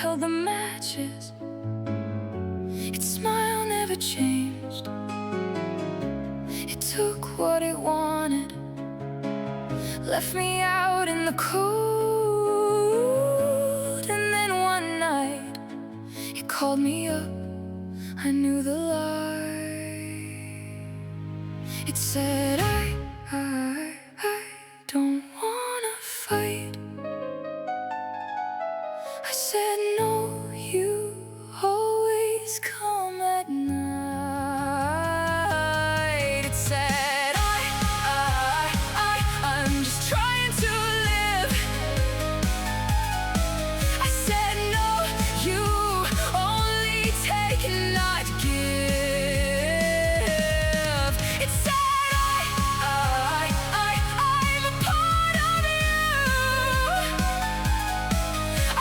held the matches. Its smile never changed. It took what it wanted, left me out in the cold. And then one night it called me up. I knew the lie. It said, I don't wanna fight. I said, no, you always come at night. It said, I'm just trying to live. I said, no, you only take and not give. It said, I'm a part of you.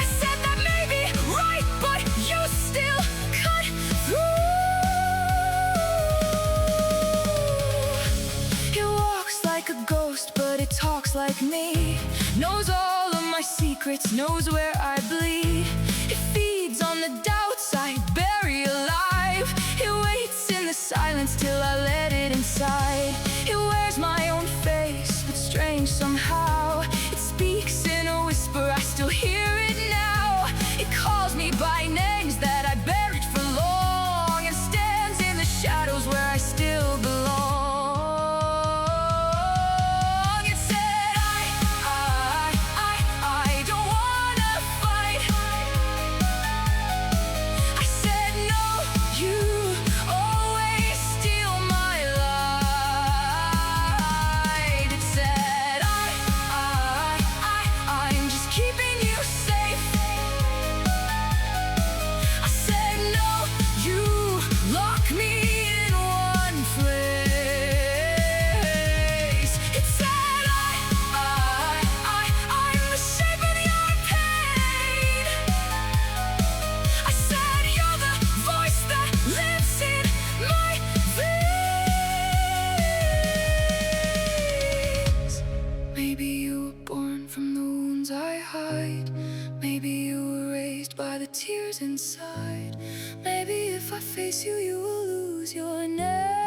I said, that may be right, but you still cut through. It walks like a ghost, but it talks like me. Knows all of my secrets, knows where I bleed. It feeds on the doubts I bury alive. It waits in the silence till I let it inside. It wears my own face, but strange somehow. It speaks in a whisper, I still hear it now. It calls me by names that I buried for long, and stands in the shadows where I still belong. It said, I don't wanna fight. I said, no, you always steal my light. It said, I'm just keeping you safe. I said, no, you lock me in one place. It said, I'm the shape of your pain. I said, you're the voice that lives in my veins. Maybe you were born from the wounds I hide. Maybe you were raised by the tears inside. Maybe if I face you, you will lose your name.